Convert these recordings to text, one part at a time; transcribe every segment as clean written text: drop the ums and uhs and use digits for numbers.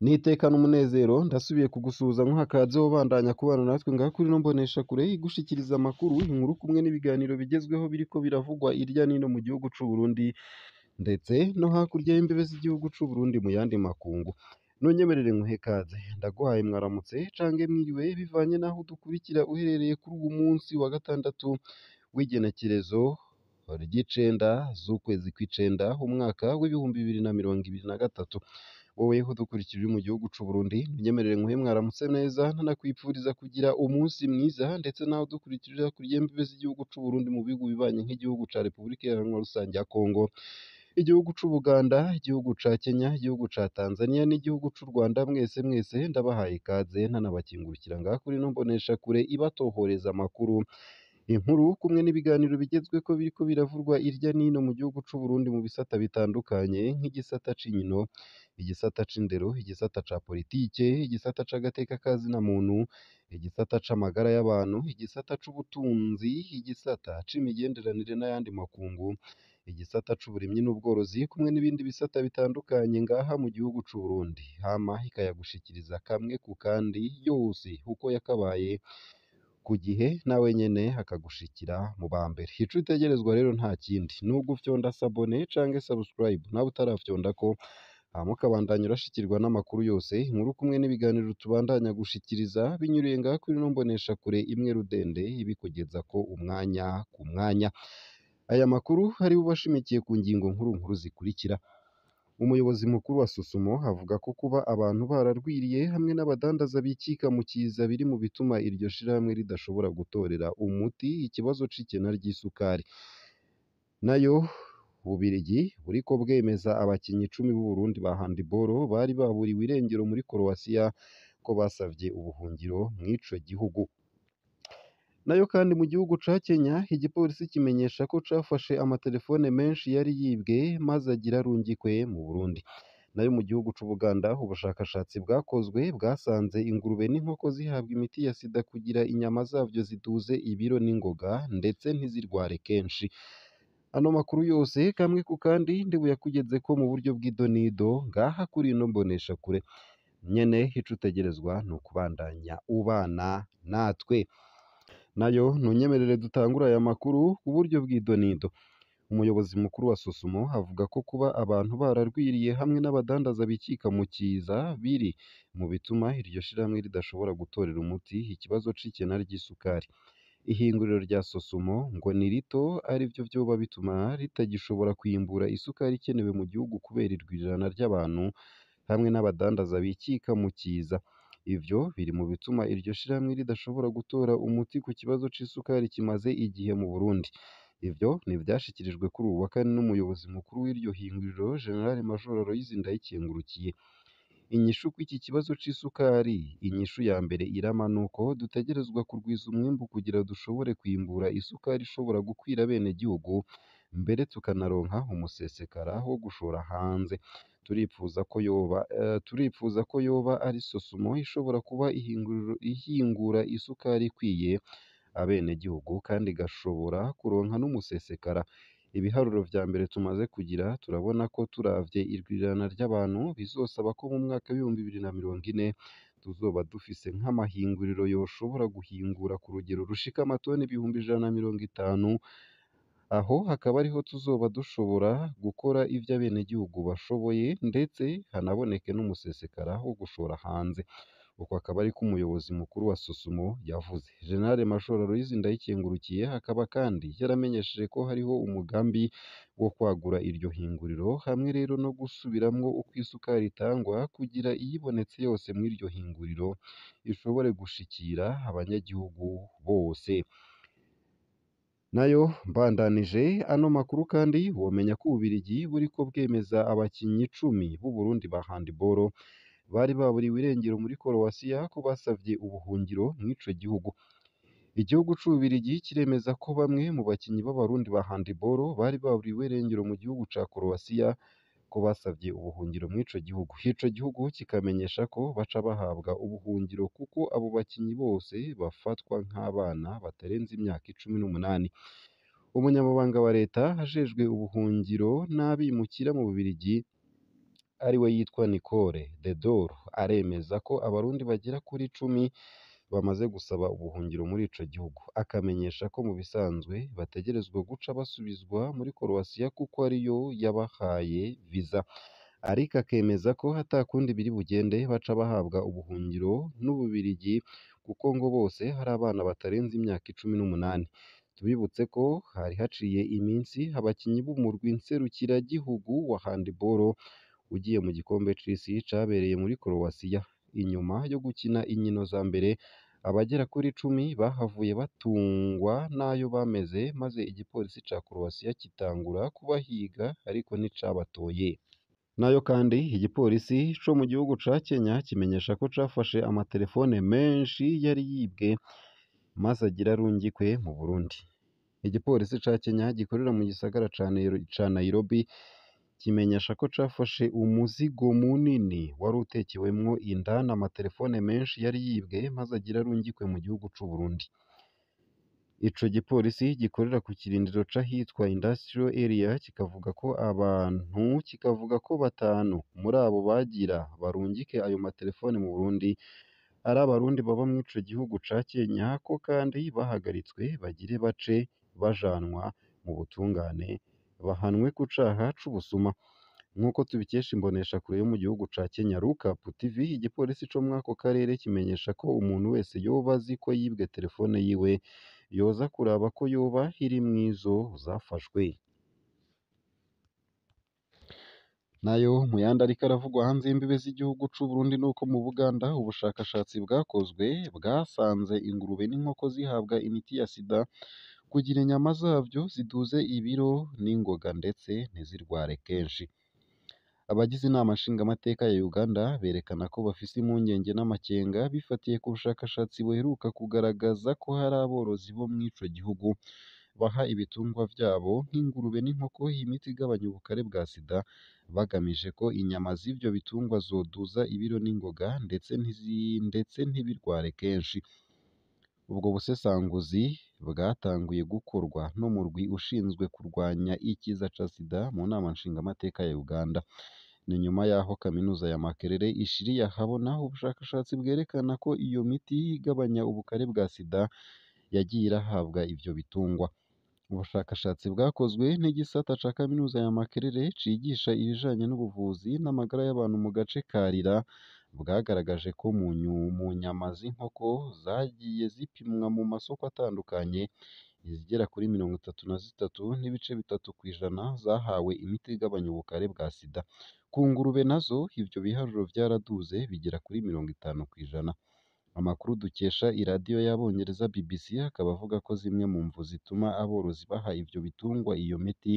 Nitekana umunezero ndasubiye kugusuhuza nk'akaze wobandanya kubana natwe ngaha kuri ino mboneshakure igushikiriza amakuru, inkuru kumwe n'ibiganiro bigezweho biriko biravugwa irya nino mu gihugu c'u Burundi ndetse no hakurya y'imbibe z'igihugu c'u Burundi mu yandi makungu. Nunyemerere nkuhe kaze, ndaguhaye mwaramutse cange mwiriwe bivanye n'aho udukurikira uherereye kuri uwu munsi wa gatandatu w'igenekerezo ry'icenda z'ukwezi kw'icenda umwaka w'ibihumbi 2023. Wowe udukurikira uri mu gihugu c'u Burundi nunyemerere nkuhe mwaramutse neza ntanakwipfuriza kugira umunsi mwiza, ndetse naho udukurikirira kuri imbibe z'igihugu c'u Burundi mu bihugu bibanye nk'igihugu ca Repubulika Iharanira Rusange ya Kongo, igihugu c'u Buganda, igihugu ca Kenya, igihugu ca Tanzania n'igihugu c'u Rwanda. Mwese ndabahaye ikaze ntanabakingurukira ngaha kuri ino mboneshakure ibatohoreza amakuru, inkuru kumwe n'ibiganiro bigezweko biriko biravurwa irya nino mu gihugu c'u Burundi mu bisata bitandukanye nk'igisata c'inkino, igisata c'indero, igisata ca politike, igisata c'agateka kazina muntu, igisata c'amagara y'abantu, igisata c'ubutunzi, igisata c'imigenderanire n'ayandi makungu, igisata c'uburimyi n'ubworozi kumwe n'ibindi bisata bitandukanye ngaha mu gihugu c'u Burundi, hama ikayagushikiriza kamwe ku kandi yose uko yakabaye ku gihe, nawe nyene hakagushikira mu ba mbere. Ico utegerezwa rero nta kindi ni ugufyonda sabone canke subscribe nawe utarafyondako, hama ukabandanya urashikirwa n'amakuru yose, inkuru kumwe n'ibiganiro tubandanya gushikiriza binyuriye ngaha kuri ino mboneshakure imwe rudende ibikugezako umwanya ku mwanya. Aya makuru ari bubashimikiye ku ngingo nkuru zikurikira. Umuyobozi mukuru wa Sosumo avuga ko kuba abantu bararwiriye hamwe n'abadandaza bikika mu kiza biri mu bituma iryo shirahamwe ridashobora gutorera umuti ikibazo c'ikena ry'isukari. Nayo Ububirigi buriko bwemeza abakinyi 10 b'u Burundi ba handball bari baburiwe irengero muri Croatia ko basavye ubuhungiro mw'ico gihugu. Nayo kandi mu gihugu ca Kenya igipolisi kimenyesha ko cafashe amatelefone menshi yari yibwe maze agira arungikwe mu Burundi. Nayo mu gihugu c'u Buganda ubushakashatsi bwakozwe bwasanze ingurube n'inkoko zihabwa imiti ya sida kugira inyama zavyo ziduze ibiro n'ingoga ndetse ntizirware kenshi. Ano makuru yose kamwe ku kandi ndibuyakugezeko mu buryo bw'idonido ngaha kuri ino mboneshakure nyene. Ico utegerezwa ni ukubandanya ubana natwe. Nayo ntunyemerere dutangura aya makuru ku buryo bw'idonido. Umuyobozi mukuru wa Sosumo avuga ko kuba abantu bararwiriye hamwe n'abadandaza bikika mu kiza biri mu bituma iryo shirahamwe ridashobora gutorera umuti ikibazo c'ikena ry'isukari. Ihinguriro rya Sosumo ngo ni rito, arivyo vyoba bituma ritagishobora kwimbura isukari ikenewe mu gihugu kubera irwirirana ry'abantu hamwe n'abadandaza bikika mu kiza. Ivyo biri mu bituma iryo shirahamwe ridashobora gutora umuti ku kibazo c'isukari kimaze igihe mu Burundi. Ivyo ntivyashikirijwe kuri uwu wa kane n'umuyobozi mukuru w'iryo hinguriro General Major Aloys Ndayikengurukiye. Inyishu kw'iki kibazo c'isukari, inyishu ya mbere irama nuko dutegerezwa kurwiza umwimbu kugira dushobore kwimbura isukari ishobora gukwira bene gihugu, mbere tukanaronka umusesekara wo gushora hanze. Turipfuza ko yoba ari Sosumo ishobora kuba ihingura isukari ikwiye abenegihugu kandi igashobora kuronka n'umusesekara. Ibiharuro vya mbere tumaze kugira turabona ko turavye irwirirana ry'abantu bizosaba ko mu mwaka w'ibihumbi 2040 tuzoba dufise nk'amahinguriro yoshobora guhingura ku rugero rushika amatoni 150. Aho hakaba ariho tuzoba dushobora gukora ivyo abenegihugu bashoboye ndetse hanaboneke n'umusesekara wo gushora hanze. Uko akaba ariko umuyobozi mukuru wa Sosumo yavuze. General Major Aloys Ndayikengurukiye akaba kandi yaramenyesheje ko hariho umugambi wo kwagura iryo hinguriro hamwe rero no gusubiramwo uko isukari itangwa kugira iyibonetse yose mw'iryo hinguriro ishobore gushikira abanyagihugu bose. Nayo mbandanije ano makuru kandi womenya ko Ububirigi buriko bwemeza abakinyi 10 b'u Burundi ba handball bari baburiwe irengero muri Croatia ko basavye ubuhungiro mw'ico gihugu. Igihugu c'Ububirigi kiremeza ko bamwe mu bakinyi b'abarundi ba handball bari baburiwe irengero mu gihugu ca Croatia ko basavye ubuhungiro mw'ico gihugu. Ico gihugu kikamenyesha ko baca bahabwa ubuhungiro kuko abo bakinyi bose bafatwa nk'abana batarenze imyaka 18. Umunyamabanga wa leta ajejwe ubuhungiro n'abimukira mu Bubiligi ariwe yitwa Nicole Dedor aremeza ko abarundi bagera kuri 10 bamaze gusaba ubuhungiro muri ico gihugu, akamenyesha ko mu bisanzwe bategerezwa guca basubizwa muri Croatia kuko ariyo yabahaye viza, ariko akemeza ko atakundi biri bugende baca bahabwa ubuhungiro n'Ububirigi kuko ngo bose hari abana batarenze imyaka 18. Tubibutse ko hari haciye iminsi abakinyi b'umurwi nserukiragihugu wa handball ugiye mu gikombe c'isi cabereye muri Croatia. Inyuma yo gukina inkino za mbere, abagera kuri 10 bahavuye batungwa n'ayo bameze maze igipolisi ca Croatia kitangura kubahiga ariko nticabatoye. Nayo kandi igipolisi co mu gihugu ca Kenya kimenyesha ko cafashe amatelefone menshi yari yibwe maze agira arungikwe mu Burundi. Igipolisi ca Kenya gikorera mu gisagara ca Nairobi kimenyesha ko cafashe umuzigo munini wari utekewemwo indani amatelefone menshi yari yibwe maze agira arungikwe mu gihugu c'u Burundi. Ico gipolisi gikorera ku kirindiro c'ahitwa Industrial Area kikavuga ko 5 muri abo bagira barungike ayo matelefone mu Burundi ari abarundi baba mw'ico gihugu ca Kenya, ko kandi bahagaritswe bagire bace bajanwa mu butungane bahanwe ku caha c'ubusuma. Nk'uko tubikesha imboneshakure yo mu gihugu ca Kenya Lookup TV, igipolisi co mw'ako karere kimenyesha ko umuntu wese yoba azi ko yibwe telefone yiwe yoza kuraba ko yoba iri mw'izo zafashwe. Nayo mu yandi ariko aravugwa hanze y'imbibe z'igihugu c'u Burundi nuko mu Buganda ubushakashatsi bwakozwe bwasanze ingurube n'inkoko zihabwa imiti ya sida kugira inyama zavyo ziduze ibiro n'ingoga ndetse ntizirware kenshi. Abagize inama nshingamateka ya Uganda berekana ko bafise impungenge n'amakenga bifatiye ku bushakashatsi buheruka kugaragaza ko hari aborozi bo mw'ico gihugu baha ibitungwa vyabo nk'ingurube n'inkoko imiti igabanya ubukare bwa sida bagamije ko inyama z'ivyo bitungwa zoduza ibiro n'ingoga ndetse ntibirware kenshi. Ubwo busesanguzi bwatanguye gukorwa n'umurwi ushinzwe kurwanya ikiza ca sida mu nama nshingamateka ya Uganda. Ni nyuma yaho kaminuza ya Makerere ishiriye ahabona ubushakashatsi bwerekana ko iyo miti igabanya ubukare bwa sida yagiye irahabwa ivyo bitungwa. Ubushakashatsi bwakozwe n'igisata ca kaminuza ya Makerere cigisha ibijanye n'ubuvuzi n'amagara y'abantu mu gace ka Rira bwagaragaje ko mu nyama z'inkoko zagiye zipimwa mu masoko atandukanye izigera kuri 33.3% zahawe imiti igabanya ubukare bwa sida. Ku ngurube nazo ivyo biharuro vyaraduze bigera kuri 50%. Amakuru dukesha iradiyo y'Abongereza BBC akaba avuga ko zimwe mu mvu zituma aborozi baha ivyo bitungwa iyo miti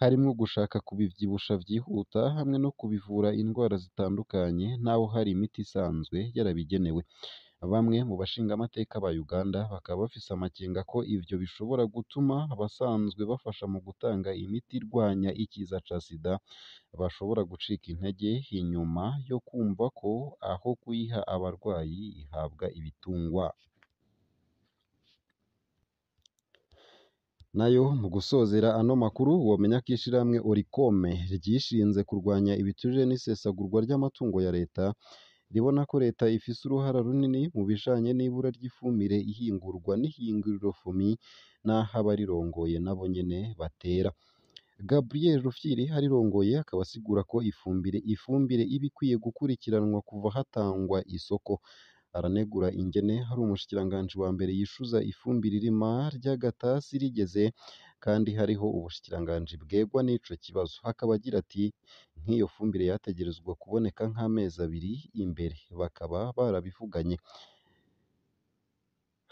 harimwo gushaka kubivyibusha vyihuta hamwe no kubivura indwara zitandukanye naho hari imiti isanzwe yarabigenewe. Bamwe mu bashingamateka ba Uganda bakaba bafise amakenga ko ivyo bishobora gutuma abasanzwe bafasha mu gutanga imiti irwanya ikiza ca sida bashobora gucika intege inyuma yo kumva ko aho kuyiha abarwayi ihabwa ibitungwa. Nayo mu gusozera ano makuru womenya ko ishirahamwe Oricome ryishinze kurwanya ibiturire n'isesagurwa ry'amatungo ya leta ribona ko leta ifise uruhara runini mu bijanye n'ibura ry'ifumbire ihingurwa n'ihinguriro FOMI n'aho abarirongoye nabo nyene batera. Gabriel Rufyiri arirongoye akaba asigura ko ifumbire iba ikwiye gukurikiranwa kuva hatangwa isoko. Aranegura ingene hari umushikiranganji wa mbere yishuza ifumbire irima ry'agatasi rigeze kandi hariho ubushikiranganji bwegwa n'ico kibazo. Akaba agira ati nk'iyo fumbire yategerezwa kuboneka nk'amezi 2 imbere bakaba barabivuganye.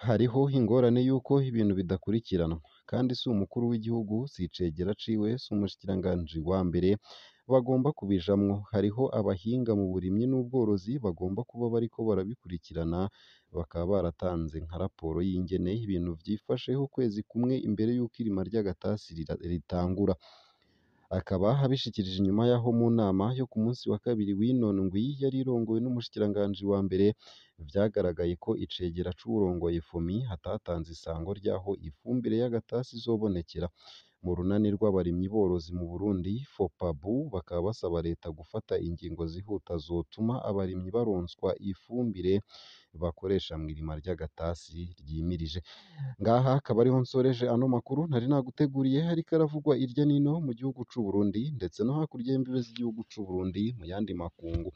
Hariho ingorane yuko ibintu bidakurikiranwa kandi si umukuru w'igihugu, si icegera ciwe, si umushikiranganji wa mbere bagomba kubijamwo. Hariho abahinga mu burimyi n'ubworozi bagomba kuba bariko barabikurikirana bakaba baratanze nka raporo y'ingene ibintu vyifasheho ukwezi kumwe imbere y'uko irima ry'agatasi ritangura. Akaba abishikirije inyuma yaho mu nama yo ku munsi wa kabiri w'ino ndwi yari irongowe n'umushikiranganji wa mbere vyagaragaye ko icegera c'uwurongoye FOMI hatatanze isango ryaho ifumbire y'agatasi izobonekera. mu runani rw'abarimyi borozi mu Burundi FOPABU bakaba basaba leta gufata ingingo zihuta zotuma abarimyi baronswa ifumbire bakoresha mu irima ry'agatasi ryimirije. Ngaha akaba ariho nsoreje ano makuru ntari naguteguriye ariko aravugwa irya nino mu gihugu c'u Burundi ndetse no hakurya y'imbibe z'igihugu c'u Burundi mu yandi makungu.